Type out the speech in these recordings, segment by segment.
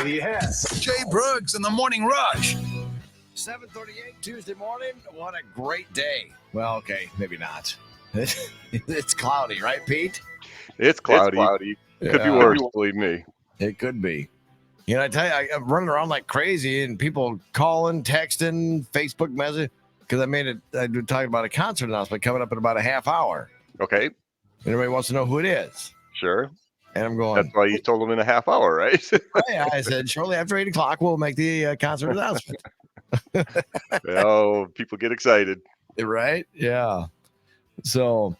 Yes. Jay Brooks in the Morning Rush. 7:38 Tuesday morning. What a great day. Well, okay, maybe not. It's cloudy, right, Pete? It's cloudy. Could be worse, believe me. It could be. You know, I tell you, I'm running around like crazy and people calling, texting, Facebook message because I was talking about a concert announcement coming up in about a half hour. Okay. And everybody wants to know who it is. Sure. And I'm going. That's why you told them in a half hour, right? Yeah, I said, shortly after 8 o'clock, we'll make the concert announcement. Oh, people get excited. Right? Yeah. So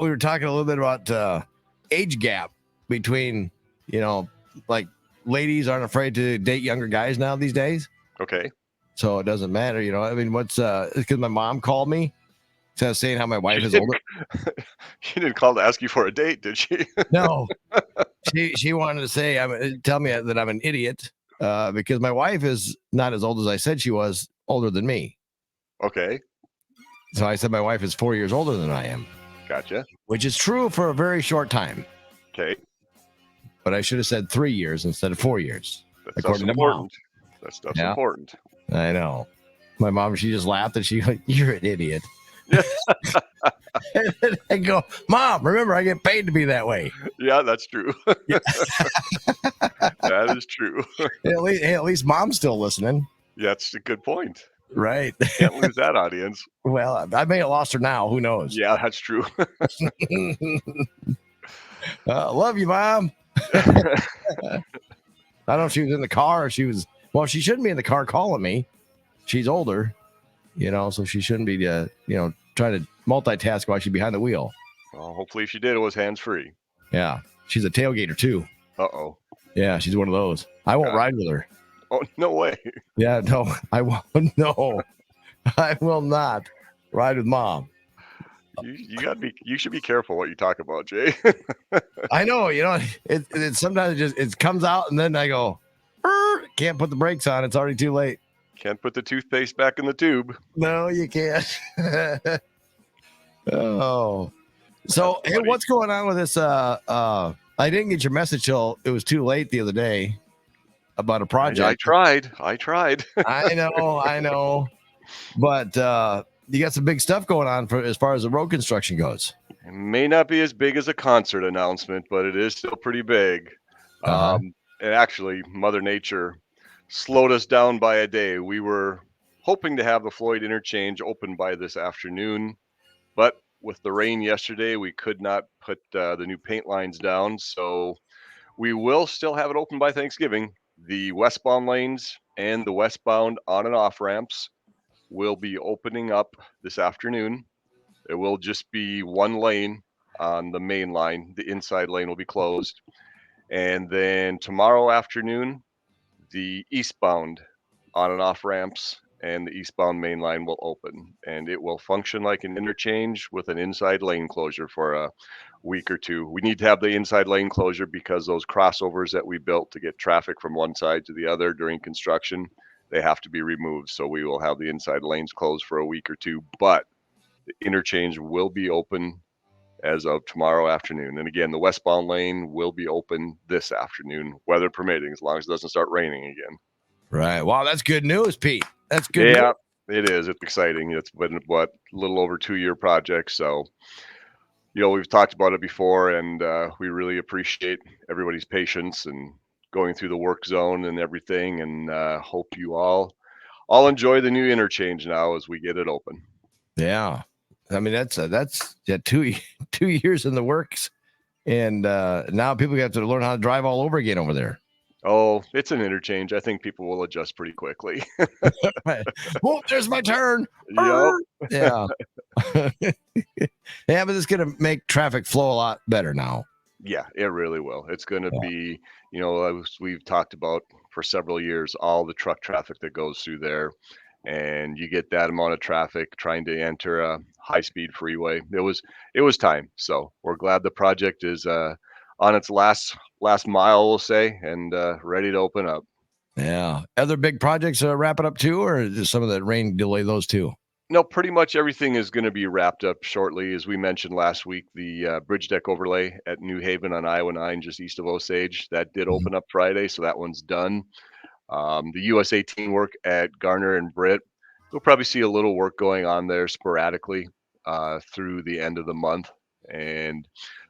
we were talking a little bit about age gap between, like ladies aren't afraid to date younger guys now these days. Okay. So it doesn't matter, I mean, because my mom called me saying how my wife is older. She didn't call to ask you for a date, did she? No. She wanted to say, tell me that I'm an idiot because my wife is not as old as I said she was, older than me. Okay. So I said my wife is 4 years older than I am. Gotcha. Which is true for a very short time. Okay. But I should have said 3 years instead of 4 years. That stuff's important. That stuff's important. I know. My mom, she just laughed and she went, "You're an idiot." And then I go, "Mom, remember, I get paid to be that way." Yeah, that's true. That is true. At least mom's still listening. Yeah, that's a good point. Right. Can't lose that audience. Well, I may have lost her now. Who knows? Yeah, that's true. Love you, Mom. I don't know if she was in the car or she shouldn't be in the car calling me. She's older, so she shouldn't be, trying to multitask while she's behind the wheel. Well, hopefully if she did, it was hands-free. Yeah. She's a tailgater too. Uh-oh. Yeah, she's one of those. I won't ride with her. Oh, no way. Yeah, no, I won't. No, I will not ride with Mom. You should be careful what you talk about, Jay. I know, it sometimes it comes out and then I go, can't put the brakes on. It's already too late. Can't put the toothpaste back in the tube. No, you can't. Oh, so hey, what's going on with this? I didn't get your message till it was too late the other day about a project. I tried. I know. But you got some big stuff going on as far as the road construction goes. It may not be as big as a concert announcement, but it is still pretty big. And actually, Mother Nature slowed us down by a day. We were hoping to have the Floyd interchange open by this afternoon, but with the rain yesterday, we could not put the new paint lines down. So we will still have it open by Thanksgiving. The westbound lanes and the westbound on and off ramps will be opening up this afternoon. It will just be one lane on the main line. The inside lane will be closed. And then tomorrow afternoon, the eastbound on and off ramps and the eastbound main line will open, and it will function like an interchange with an inside lane closure for a week or two. We need to have the inside lane closure because those crossovers that we built to get traffic from one side to the other during construction, they have to be removed. So we will have the inside lanes closed for a week or two, but the interchange will be open as of tomorrow afternoon. And again, the westbound lane will be open this afternoon, weather permitting, as long as it doesn't start raining again. Right. Wow, that's good news, Pete. That's good. Yeah, it is. It's exciting. It's been a little over 2-year project. So, we've talked about it before, and we really appreciate everybody's patience and going through the work zone and everything. And hope you all enjoy the new interchange now as we get it open. Yeah. I mean, that's 2 years in the works. And now people have to learn how to drive all over again over there. Oh, it's an interchange. I think people will adjust pretty quickly. Oh, there's my turn. Yep. Yeah. Yeah, but it's going to make traffic flow a lot better now. Yeah, it really will. It's going to be, as we've talked about for several years, all the truck traffic that goes through there. And you get that amount of traffic trying to enter a high-speed freeway. It was time. So we're glad the project is on its last mile, we'll say, and ready to open up. Yeah. Other big projects wrapping up too, or does some of the rain delay those too? No, pretty much everything is going to be wrapped up shortly. As we mentioned last week, the bridge deck overlay at New Haven on Iowa 9, just east of Osage, that did Mhm. open up Friday, so that one's done. The US 18 work at Garner and Britt, we'll probably see a little work going on there sporadically through the end of the month. And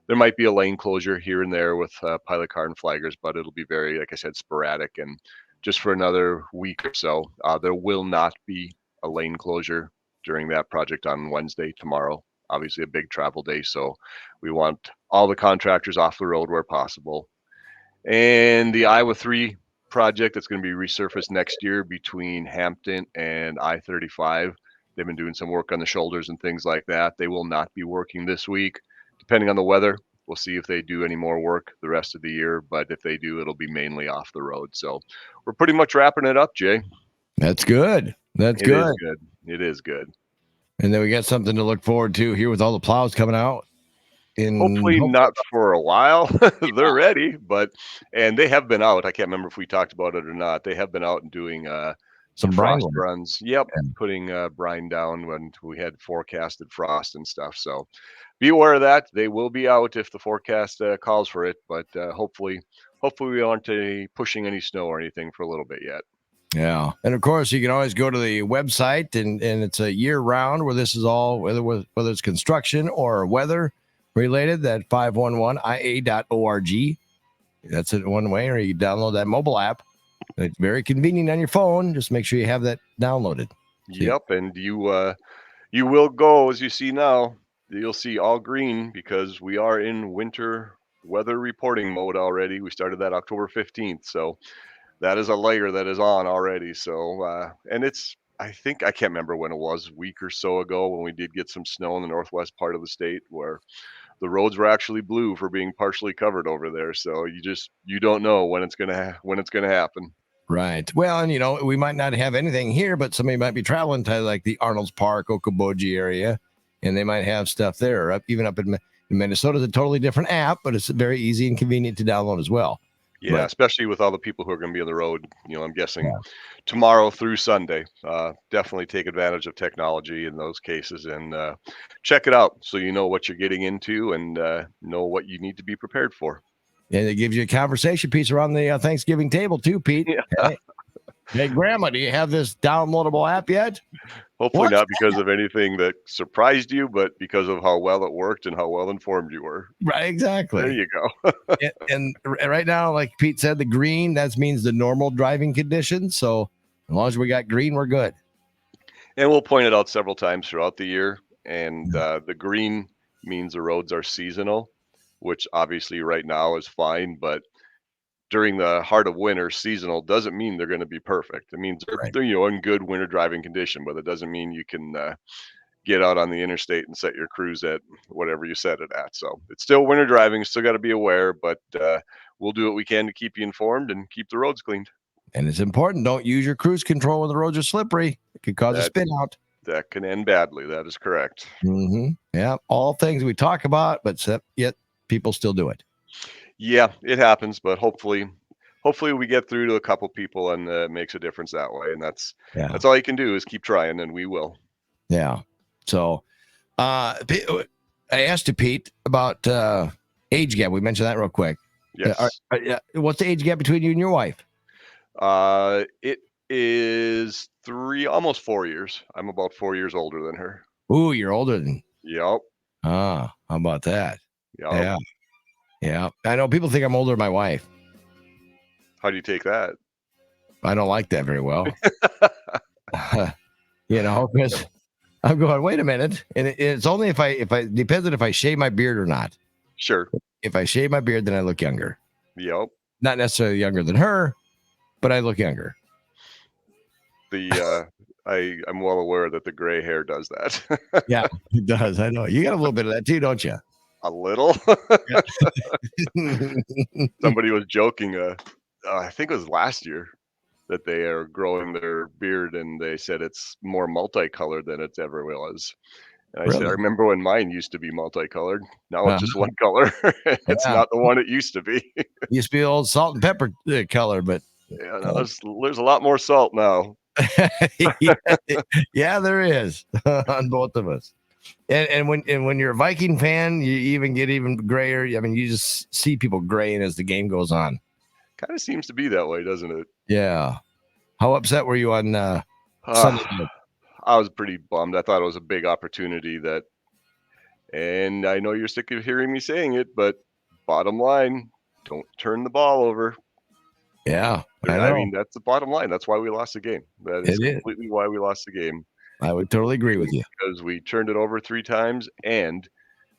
there might be a lane closure here and there with pilot car and flaggers, but it'll be very, like I said, sporadic. And just for another week or so, there will not be a lane closure during that project on Wednesday, tomorrow. Obviously, a big travel day. So we want all the contractors off the road where possible. And the Iowa 3 project that's going to be resurfaced next year between Hampton and I-35. They've been doing some work on the shoulders and things like that. They will not be working this week. Depending on the weather, we'll see if they do any more work the rest of the year. But if they do, it'll be mainly off the road. So we're pretty much wrapping it up, Jay. That's good. That's It is good. good. It is good. And then we got something to look forward to here with all the plows coming out. Hopefully not for a while. They're ready, and they have been out. I can't remember if we talked about it or not. They have been out and doing some brine frost work. runs. Yep, And putting brine down when we had forecasted frost and stuff. So be aware of that. They will be out if the forecast calls for it, but hopefully we aren't pushing any snow or anything for a little bit yet. Yeah. And of course, you can always go to the website and it's a year round where this is all, whether it's construction or weather related, that 511ia.org. That's it one way, or you download that mobile app. It's very convenient on your phone. Just make sure you have that downloaded. Yep, and you will go, as you see now. You'll see all green because we are in winter weather reporting mode already. We started that October 15th, so that is a layer that is on already. So and I think I can't remember when it was, a week or so ago, when we did get some snow in the northwest part of the state where the roads were actually blue for being partially covered over there. So you don't know when it's gonna happen. Right. Well, and we might not have anything here, but somebody might be traveling to like the Arnold's Park, Okoboji area, and they might have stuff there. Or even up in Minnesota, is a totally different app, but it's very easy and convenient to download as well. Yeah, But especially with all the people who are going to be on the road. I'm guessing Yeah. tomorrow through Sunday. Definitely take advantage of technology in those cases and check it out so you know what you're getting into and know what you need to be prepared for. And it gives you a conversation piece around the Thanksgiving table too, Pete. Yeah. Hey, Grandma, do you have this downloadable app yet? Hopefully What? not because of anything that surprised you, but because of how well it worked and how well informed you were. Right, exactly. There you go. and right now, like Pete said, the green, that means the normal driving conditions. So as long as we got green, we're good. And we'll point it out several times throughout the year. And the green means the roads are seasonal, which obviously right now is fine. But during the heart of winter, seasonal doesn't mean they're going to be perfect. It means Right. they're in good winter driving condition, but it doesn't mean you can get out on the interstate and set your cruise at whatever you set it at. So it's still winter driving. Still got to be aware, but we'll do what we can to keep you informed and keep the roads cleaned. And it's important. Don't use your cruise control when the roads are slippery. It could cause a spin out. That can end badly. That is correct. Mm-hmm. Yeah. All things we talk about, but yet people still do it. Yeah, it happens, but hopefully we get through to a couple people and it makes a difference that way. And that's all you can do is keep trying, and we will. Yeah. So I asked you, Pete, about age gap. We mentioned that real quick. Yes. What's the age gap between you and your wife? It is almost 4 years. I'm about 4 years older than her. Ooh, you're older than. Yep. How about that? Yep. Yeah. Yeah. I know people think I'm older than my wife. How do you take that? I don't like that very well. Because I'm going, wait a minute. And it's only if I depends on if I shave my beard or not. Sure. If I shave my beard, then I look younger. Yep. Not necessarily younger than her, but I look younger. I'm well aware that the gray hair does that. Yeah, it does. I know. You got a little bit of that too, don't you? A little. Somebody was joking. I think it was last year that they are growing their beard, and they said it's more multicolored than it ever was. And I said, I remember when mine used to be multicolored. Now it's just one color. It's not the one it used to be. Used to be old salt and pepper color, but yeah, no, there's a lot more salt now. Yeah, there is on both of us. And when you're a Viking fan, you even get even grayer. I mean, you just see people graying as the game goes on. Kind of seems to be that way, doesn't it? Yeah. How upset were you on Sunday night? I was pretty bummed. I thought it was a big opportunity and I know you're sick of hearing me saying it, but bottom line, don't turn the ball over. Yeah, I mean, that's the bottom line. That's why we lost the game. That is It is. completely why we lost the game. I would totally agree with you. Because we turned it over 3 times and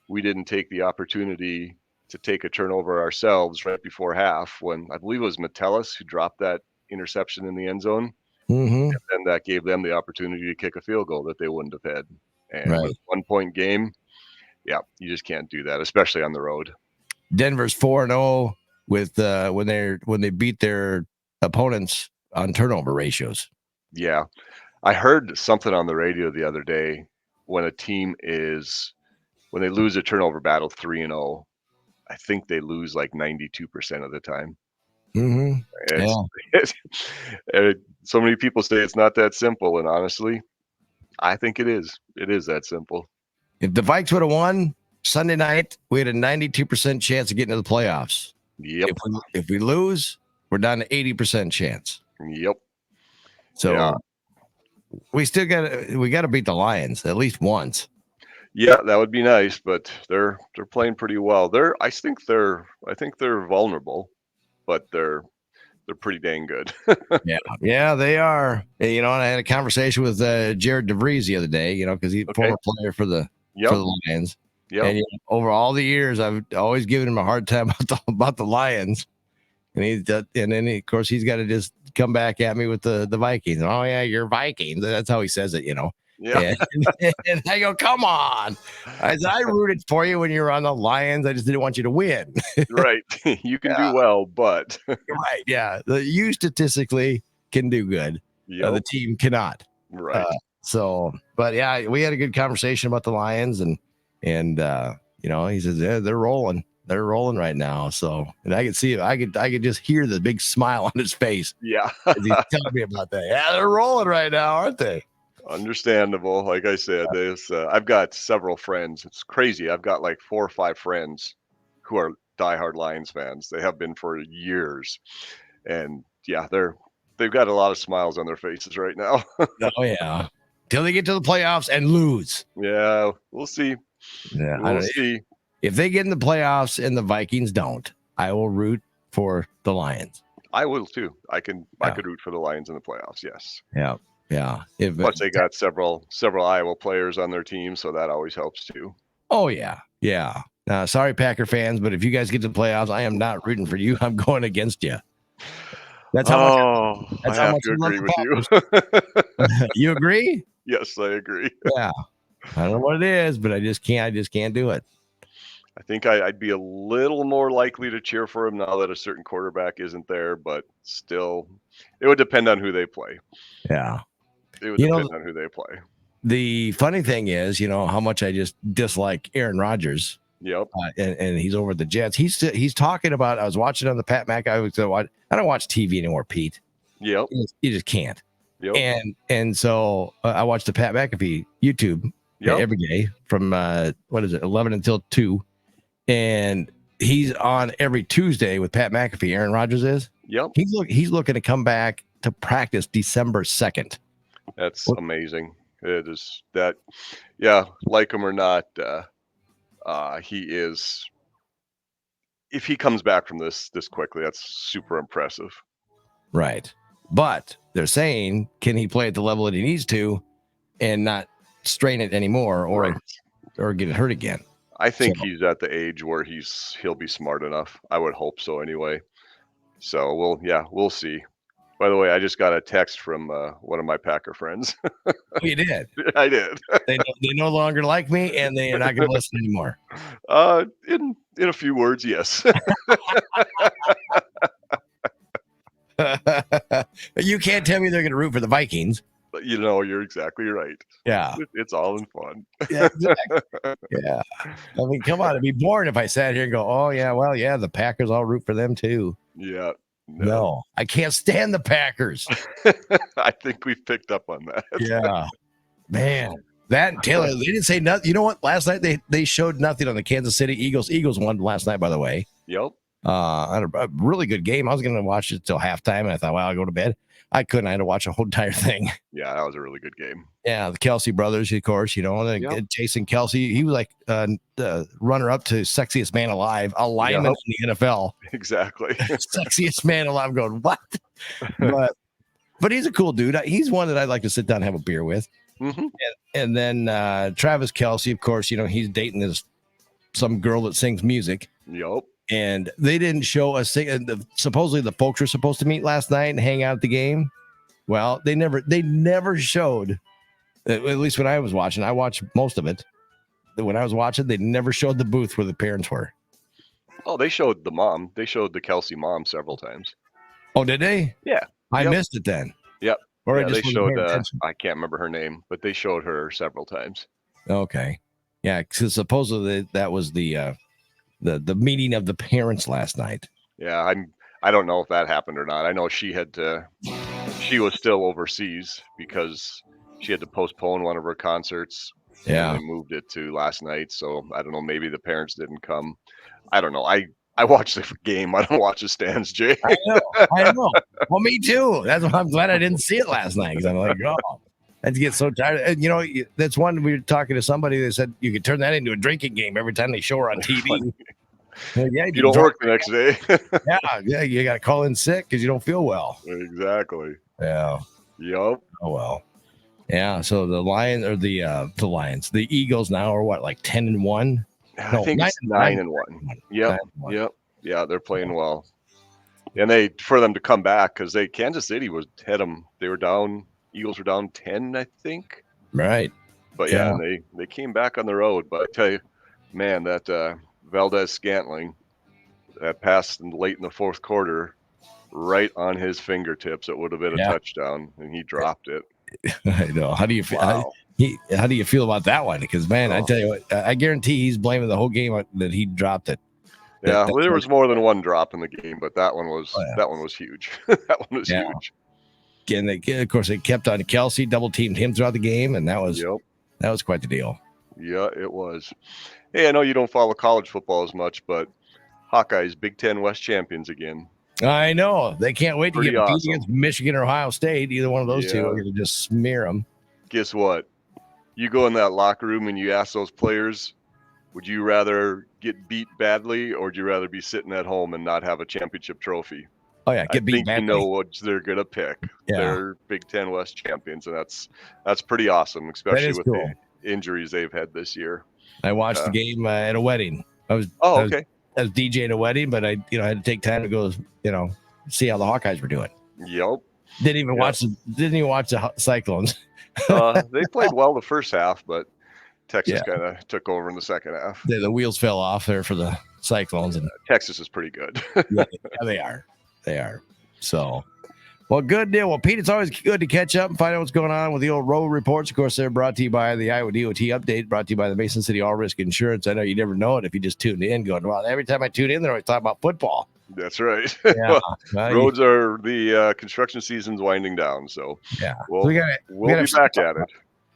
we didn't take the opportunity to take a turnover ourselves right before half when I believe it was Metellus who dropped that interception in the end zone. Mm-hmm. And that gave them the opportunity to kick a field goal that they wouldn't have had. And Right. with a 1-point game, yeah, you just can't do that, especially on the road. Denver's 4-0 with when they beat their opponents on turnover ratios. Yeah. I heard something on the radio the other day when they lose a turnover battle 3-0, I think they lose like 92% of the time. Mm-hmm. So many people say it's not that simple, and honestly, I think it is. It is that simple. If the Vikes would have won Sunday night, we had a 92% chance of getting to the playoffs. Yep. If we lose, we're down to 80% chance. Yep. So Yeah. we got to beat the Lions at least once. Yeah, that would be nice, but they're playing pretty well. I think they're vulnerable, but they're pretty dang good. Yeah, they are. And I had a conversation with Jared DeVries the other day. Because he's a former player for the Lions. Yep. And over all the years, I've always given him a hard time about the Lions. And then of course he's got to just come back at me with the Vikings. Oh yeah, you're Vikings. That's how he says it. Yeah. And I go, come on. I said, I rooted for you when you were on the Lions. I just didn't want you to win. Right. You can do well, but right. Yeah. You statistically can do good. The team cannot. Right. But yeah, we had a good conversation about the Lions and he says, yeah, they're rolling. They're rolling right now. So, and I could see it. I could just hear the big smile on his face. Yeah. As he's telling me about that. Yeah, they're rolling right now, aren't they? Understandable. Like I said, I've got several friends. It's crazy. I've got like 4 or 5 friends who are diehard Lions fans. They have been for years. And yeah, they've got a lot of smiles on their faces right now. Oh yeah. Till they get to the playoffs and lose. Yeah, we'll see. Yeah, we'll see. If they get in the playoffs and the Vikings don't, I will root for the Lions. I will too. I could root for the Lions in the playoffs. Yes. Yeah. Yeah. Plus they got several Iowa players on their team, so that always helps too. Oh yeah. Yeah. Sorry, Packer fans, but if you guys get to the playoffs, I am not rooting for you. I'm going against you. That's how much. That's I how have much to agree with you. You agree? Yes, I agree. Yeah. I don't know what it is, but I just can't do it. I think I'd be a little more likely to cheer for him now that a certain quarterback isn't there, but still, it would depend on who they play. Yeah. It would depend on who they play. The funny thing is, how much I just dislike Aaron Rodgers. Yep. And he's over the Jets. He's talking about. I was watching on the Pat McAfee. I don't watch TV anymore, Pete. Yep. You just can't. Yep. And so I watch the Pat McAfee YouTube every day from 11 until 2, and he's on every Tuesday with Pat McAfee. Aaron Rodgers is. Yep. He's looking to come back to practice December 2nd. That's amazing. It is that. Yeah, like him or not, he is. If he comes back from this quickly, that's super impressive. Right. But they're saying, can he play at the level that he needs to and not strain it anymore or get it hurt again? I think he's at the age where he'll be smart enough. I would hope so anyway. So we'll see. By the way, I just got a text from one of my Packer friends. Oh, you did? I did. They no longer like me, and they are not going to listen anymore. In a few words, yes. You can't tell me they're going to root for the Vikings. But you're exactly right. Yeah. It's all in fun. Yeah, exactly. Yeah. I mean, come on. It'd be boring if I sat here and go, oh, yeah, well, yeah, the Packers all root for them too. Yeah. No, I can't stand the Packers. I think we've picked up on that. Yeah, man. That and Taylor, they didn't say nothing. You know what? Last night they showed nothing on the Kansas City Eagles. Eagles won last night, by the way. Yep. Had a really good game. I was going to watch it till halftime, and I thought, well, I'll go to bed. I couldn't. I had to watch the whole entire thing. Yeah, that was a really good game. Yeah, the Kelsey brothers, of course. Jason Kelsey. He was like the runner-up to sexiest man alive, a lineman in the NFL. Exactly. Sexiest man alive. I'm going, what? But he's a cool dude. He's one that I'd like to sit down and have a beer with. Mm-hmm. And then Travis Kelsey, of course, he's dating some girl that sings music. Yep. And they didn't show a supposedly the folks were supposed to meet last night and hang out at the game. Well, they never showed, at least when I was watching. I watched most of it. When I was watching, they never showed the booth where the parents were. Oh, they showed the mom. They showed the Kelsey mom several times. Oh, did they? Yeah. I missed it then. Yep. Or yeah, they showed, I can't remember her name, but they showed her several times. Okay. Yeah, because supposedly that was the meeting of the parents last night. Yeah, I don't know if that happened or not. I know she was still overseas because she had to postpone one of her concerts. Yeah. And they moved it to last night. So I don't know, maybe the parents didn't come. I don't know. I watch the game. I don't watch the stands, Jay. I know. Well, me too. That's why I'm glad I didn't see it last night, because I'm like, oh, I get so tired. And that's one, we were talking to somebody that said you could turn that into a drinking game every time they show her on TV. Yeah, you don't work the next day. yeah, you got to call in sick because you don't feel well. Exactly. Yeah. Yep. Oh well. Yeah. So the Eagles now are what, like 10-1? I think it's 9-1. Yep. 9-1. Yep. Yeah, they're playing well. And for them to come back, because Kansas City had them. They were down. Eagles were down 10, I think. Right. But yeah, they came back on the road. But I tell you, man, that Valdez-Scantling, that pass late in the fourth quarter, right on his fingertips, it would have been a touchdown, and he dropped it. I know. How do you feel? Wow. How do you feel about that one? Because man, I tell you what, I guarantee he's blaming the whole game that he dropped it. Yeah, well, there was more than one drop in the game, but that one was huge. That one was huge. And of course, they kept on Kelsey, double teamed him throughout the game, and that was quite the deal. Yeah, it was. Hey, I know you don't follow college football as much, but Hawkeyes Big Ten West champions again. I know. They can't wait to get beat against Michigan or Ohio State. Either one of those two are going to just smear them. Guess what? You go in that locker room and you ask those players, would you rather get beat badly or would you rather be sitting at home and not have a championship trophy? Oh, yeah, get beat badly. You know what they're going to pick. Yeah. They're Big Ten West champions, and that's pretty awesome, especially with the injuries they've had this year. I watched the game at a wedding. I was DJing at a wedding, but I had to take time to go, see how the Hawkeyes were doing. Yep. Didn't even watch the Cyclones. They played well the first half, but Texas kind of took over in the second half. The wheels fell off there for the Cyclones, and Texas is pretty good. Yeah, they are. They are. So, well, good deal. Well, Pete, it's always good to catch up and find out what's going on with the old road reports. Of course, they're brought to you by the Iowa DOT update, brought to you by the Mason City All Risk Insurance. I know you never know it if you just tuned in going, well, every time I tune in, they're always talking about football. That's right. Yeah. Roads are the construction season's winding down. So we'll be back at it.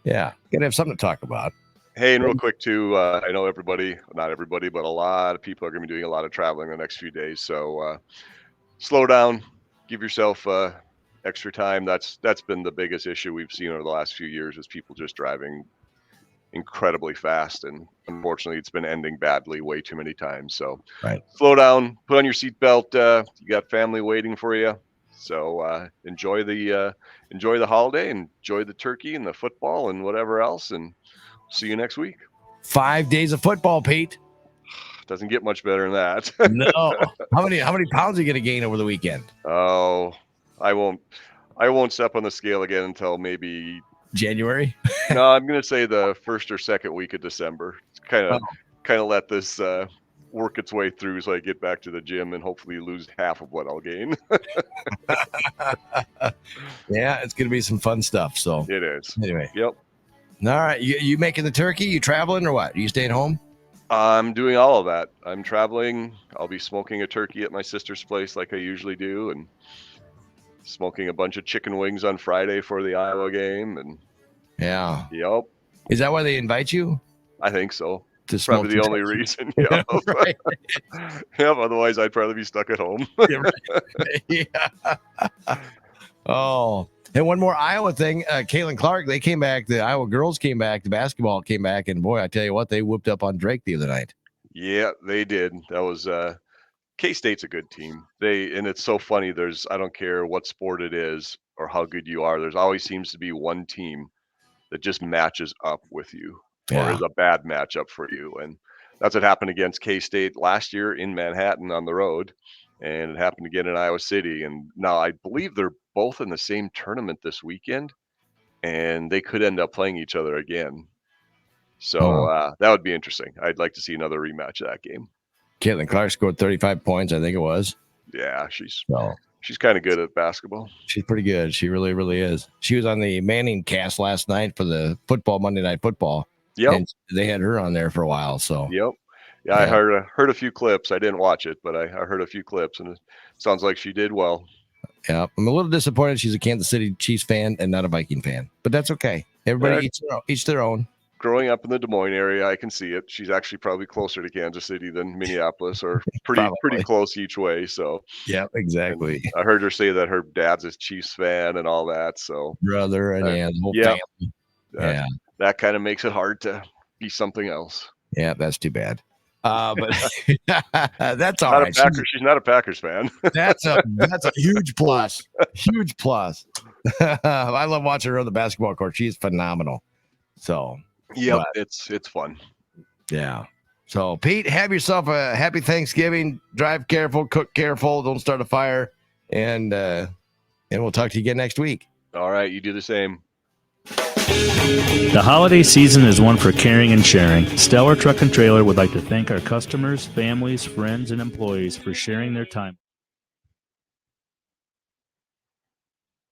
Yeah. Got to have something to talk about. Hey, and real quick too, I know not everybody, but a lot of people are going to be doing a lot of traveling the next few days. So slow down, give yourself extra time. That's been the biggest issue we've seen over the last few years is people just driving incredibly fast, and unfortunately it's been ending badly way too many times. So slow down, put on your seatbelt. You got family waiting for you, so enjoy the holiday, enjoy the turkey and the football and whatever else, and see you next week. 5 days of football, Pete. Doesn't get much better than that. No. How many pounds are you going to gain over the weekend? Oh, I won't step on the scale again until maybe January. No, I'm going to say the first or second week of December. Kind of let this work its way through so I get back to the gym and hopefully lose half of what I'll gain. Yeah, it's going to be some fun stuff. So it is. Anyway. Yep. All right. You making the turkey? You traveling or what? Are you staying home? I'm doing all of that. I'm traveling. I'll be smoking a turkey at my sister's place like I usually do, and smoking a bunch of chicken wings on Friday for the Iowa game. And Yeah. yep, Is that why they invite you I think so. to smoke? Probably the only reason. Yep. Right. Yep. Otherwise, I'd probably be stuck at home. Yeah. Oh, and one more Iowa thing. Caitlin Clark, they came back. The Iowa girls came back. The basketball came back, and boy, I tell you what, they whooped up on Drake the other night. Yeah, they did. That was K-State's a good team. And it's so funny. I don't care what sport it is or how good you are. There's always seems to be one team that just matches up with you or Yeah. is a bad matchup for you. And that's what happened against K-State last year in Manhattan on the road. And it happened again in Iowa City. And now I believe they're both in the same tournament this weekend, and they could end up playing each other again. So that would be interesting. I'd like to see another rematch of that game. Caitlin Clark scored 35 points, I think it was. Yeah, she's So kind of good at basketball. she's pretty good. She really, really is. She was on the Manning cast last night for the Monday Night Football. Yep. And they had her on there for a while. So Yep. Yeah, I heard a few clips. I didn't watch it, but I heard a few clips, and it sounds like she did well. yeah, I'm a little disappointed she's a Kansas City Chiefs fan and not a Viking fan, but that's okay. Everybody each their own. Growing up in the Des Moines area, I can see it. She's actually probably closer to Kansas City than Minneapolis, or pretty close each way. So yeah, exactly. And I heard her say that her dad's a Chiefs fan and all that. So Brother and the whole family. That kind of makes it hard to be something else. Yeah, that's too bad. But that's all Not right. She's not a Packers fan. That's a huge plus. Huge plus. I love watching her on the basketball court. She's phenomenal. So yeah, it's fun. Yeah. So Pete, have yourself a happy Thanksgiving. Drive careful, cook careful, don't start a fire, and we'll talk to you again next week. All right, you do the same. The holiday season is one for caring and sharing. Stellar Truck and Trailer would like to thank our customers, families, friends, and employees for sharing their time.